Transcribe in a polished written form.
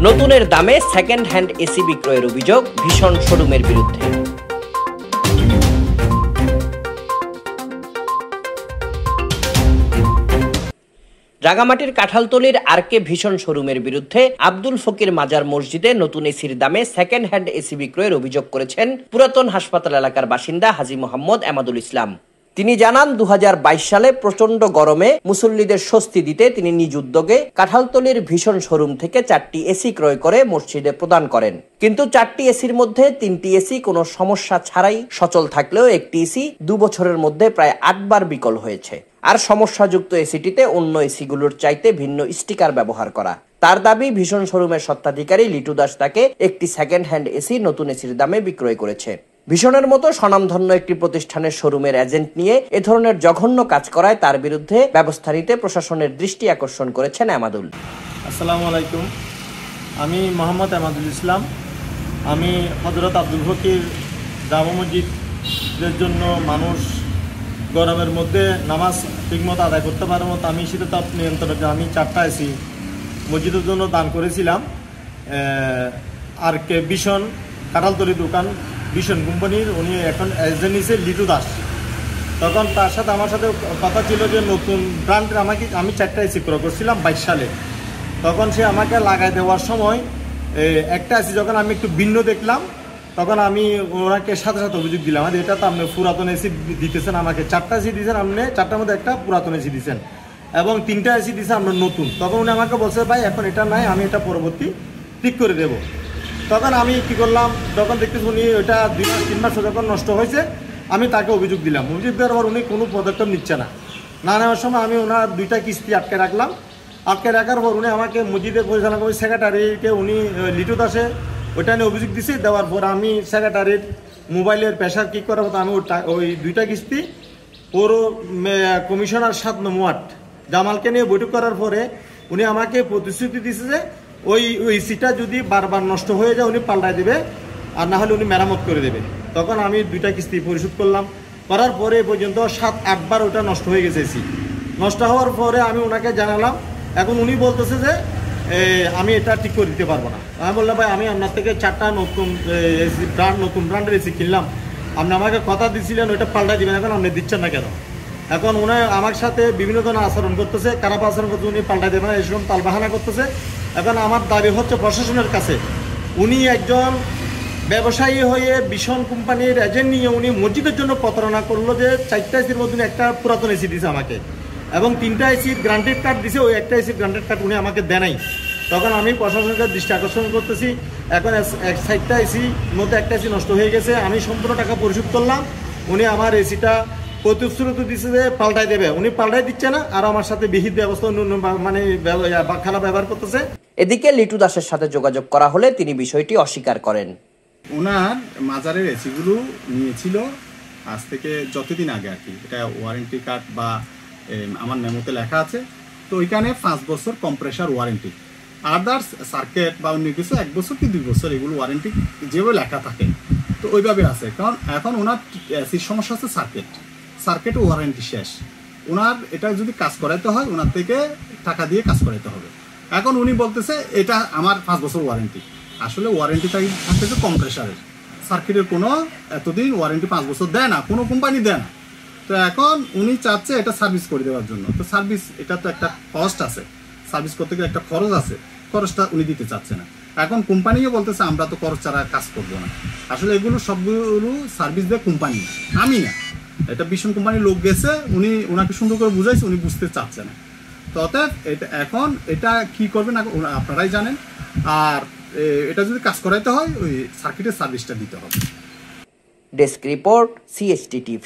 নতুনের দামে second hand AC বিক্রয়ের অভিযোগ ভীষণ শোরুমের বিরুদ্ধে। রাঙামাটির কাঁঠালতলীর আরকে ভীষণ শোরুমের বিরুদ্ধে আব্দুল ফকির মাজার মসজিদে নতুন এসির দামে সেকেন্ড হ্যান্ড এসি বিক্রয়ের অভিযোগ করেছেন পুরাতন হাসপাতাল এলাকার বাসিন্দা হাজী মোহাম্মদ এমাদুল ইসলাম। তিনি জানান, 2022 সালে প্রচন্ড গরমে মুসল্লিদের স্বস্তি দিতে তিনি নিজ উদ্যোগে কাঁঠালতলীর ভীষণ শোরুম থেকে 4টি এসি ক্রয় করে মসজিদে প্রদান করেন। কিন্তু 4টি এসির মধ্যে 3টি এসি কোনো সমস্যা ছাড়াই সচল থাকলেও একটি এসি 2 বছরের মধ্যে প্রায় 8 বার বিকল হয়েছে। আর সমস্যাযুক্ত এসিটিতে অন্য এসিগুলোর চাইতে ভিন্ন স্টিকার ব্যবহার করা। তার দাবি, ভীষণ শোরুমের স্বত্বাধিকারী লিটু দাস তাকে একটি সেকেন্ড হ্যান্ড এসি নতুন এসির দামে বিক্রয় করেছে। ভীষণের মতো স্বনামধন্য একটি প্রতিষ্ঠানের শোরুমের এজেন্ট নিয়ে এ ধরনের জঘন্য কাজ করায় তার বিরুদ্ধে ব্যবস্থা নিতে প্রশাসনের দৃষ্টি আকর্ষণ করেছেন এমাদুল। আসসালামু আলাইকুম, আমি মোহাম্মদ এমাদুল ইসলাম। আমি হযরত আব্দুল ফকির জামা মসজিদের জন্য মানুষ গরমের মধ্যে নামাজ ঠিকমতো আদায় করতে পারার মতো আমি শীততাপ নিয়ন্ত্রণে আমি 4টা এসি মসজিদের জন্য দান করেছিলাম। আর কে ভীষণ কাঁঠালতলী দোকান ভীষণ কোম্পানির, উনি এখন এজেন্ট নিছে লিটু দাস। তখন তার সাথে আমার সাথে কথা ছিল যে নতুন ব্র্যান্ডের আমি 4টা এসি ক্রয় করছিলাম 22 সালে। তখন সে আমাকে লাগাই দেওয়ার সময় একটা এসি যখন আমি একটু ভিন্ন দেখলাম, তখন আমি ওনাকে সাথে সাথে অভিযোগ দিলাম, এটা তো আপনি পুরাতন এসি দিতেছেন, আমাকে 4টা এসি দিয়েছেন, আপনি 4টার মধ্যে একটা পুরাতন এসি দিয়েছেন এবং 3টা এসি দিয়েছেন আপনার নতুন। তখন উনি আমাকে বলছে, ভাই এখন এটা নাই, আমি এটা পরবর্তী ঠিক করে দেব। তখন আমি কী করলাম, তখন দেখতেছি উনি ওইটা 2 মাস 3 মাস যখন নষ্ট হয়েছে, আমি তাকে অভিযোগ দিলাম। অভিযোগ দেওয়ার পর উনি কোনো পদক্ষেপ নিচ্ছে না নেওয়ার সময় আমি ওনার 2টা কিস্তি আটকে রাখলাম। আটকে রাখার পর উনি আমাকে মসজিদের পরিচালনা করি সেক্রেটারিকে উনি লিটু দাসে ওইটা নিয়ে অভিযোগ দিছে। দেওয়ার পর আমি সেক্রেটারির মোবাইলের প্রেশার কী করার মতো আমি ওই 2টা কিস্তি পৌর কমিশনার 7 নম্বর ওয়ার্ড জামালকে নিয়ে বৈঠক করার পরে উনি আমাকে প্রতিশ্রুতি দিছে যে ওই সিটা যদি বারবার নষ্ট হয়ে যায় উনি পাল্টায় দেবে, আর না হলে উনি মেরামত করে দেবে। তখন আমি 2টা কিস্তি পরিশোধ করলাম। করার পরে পর্যন্ত 7-8 বার ওটা নষ্ট হয়ে গেছে এসি। নষ্ট হওয়ার পরে আমি ওনাকে জানালাম, এখন উনি বলতেছে যে আমি এটা ঠিক করে দিতে পারবো না। আমি বললাম, ভাই আমি আপনার থেকে 4টা নতুন এসি নতুন ব্র্যান্ডের এসি কিনলাম, আপনি আমাকে কথা দিয়েছিলেন ওইটা পাল্টাই দিবেন, এখন আপনি দিচ্ছেন না কেন? এখন উনি আমার সাথে বিভিন্ন ধরনের আচরণ করতেছে, খারাপ আচরণ করতে উনি পাল্টাই দেবেন না এরকম তালবাহানা করতেছে। এখন আমার দাবি হচ্ছে প্রশাসনের কাছে, উনি একজন ব্যবসায়ী হয়ে ভীষণ কোম্পানির এজেন্ট নিয়ে উনি মসজিদের জন্য প্রতারণা করলো যে 4টা এসির মধ্যে একটা পুরাতন এসি দিয়েছে আমাকে এবং 3টা এসির গ্রান্টেড কার্ড দিছে, ওই একটা এসির গ্রান্টেড কার্ড উনি আমাকে দেয় নাই। তখন আমি প্রশাসনের দৃষ্টি আকর্ষণ করতেছি, এখন 4টা এসির মধ্যে একটা এসি নষ্ট হয়ে গেছে, আমি সম্পূর্ণ টাকা পরিশোধ করলাম। উনি আমার এসিটা প্রতিশ্রুতি দিচ্ছে যে পাল্টাই দেবে, উনি পাল্টাই দিচ্ছে না, আর আমার সাথে বিহিত ব্যবস্থা মানে খারাপ ব্যবহার করতেছে। এদিকে লিটু দাসের সাথে যোগাযোগ করা হলে তিনি বিষয়টি অস্বীকার করেন। ওনার মাজারের এসিগুলো নিয়েছিল আজ থেকে যতদিন আগে আর কি, এটা ওয়ারেন্টি কার্ড বা আমার মেমোতে লেখা আছে, তো ওইখানে 5 বছর কম্প্রেসার ওয়ারেন্টি, আদার্স সার্কিট বা অন্য কিছু 1 বছর কি 2 বছর এগুলো ওয়ারেন্টি যেভাবে লেখা থাকে, তো ওইভাবে আছে। কারণ এখন ওনার এসির সমস্যা আছে সার্কিট ওয়ারেন্টি শেষ, ওনার এটা যদি কাজ করাইতে হয় ওনার থেকে টাকা দিয়ে কাজ করাইতে হবে। এখন উনি বলতেছে এটা আমার 5 বছর ওয়ারেন্টি, আসলে ওয়ারেন্টি থাকতেছে কম্প্রেসারের, সার্কিটের কোনো এতদিন ওয়ারেন্টি 5 বছর দেয় না, কোনো কোম্পানি দেয় না। তো এখন উনি চাচ্ছে এটা সার্ভিস করে দেওয়ার জন্য, তো সার্ভিস এটা তো একটা কস্ট আছে, সার্ভিস করতে গেলে একটা খরচ আছে, খরচটা উনি দিতে চাচ্ছে না। এখন কোম্পানিও বলতেছে আমরা তো খরচ ছাড়া কাজ করবো না। আসলে এগুলো সবগুলো সার্ভিস দেয় কোম্পানি, আমি না, এটা ভীষণ কোম্পানির লোক গেছে, উনি ওনাকে সুন্দর করে বুঝাইছে, উনি বুঝতে চাচ্ছে না। তো অতএব এখন এটা কি করবেন আপনারাই জানেন, আর এটা যদি কাজ করাইতে হয় ওই সার্কিটের সার্ভিসটা দিতে হবে। Desk report, CST TV।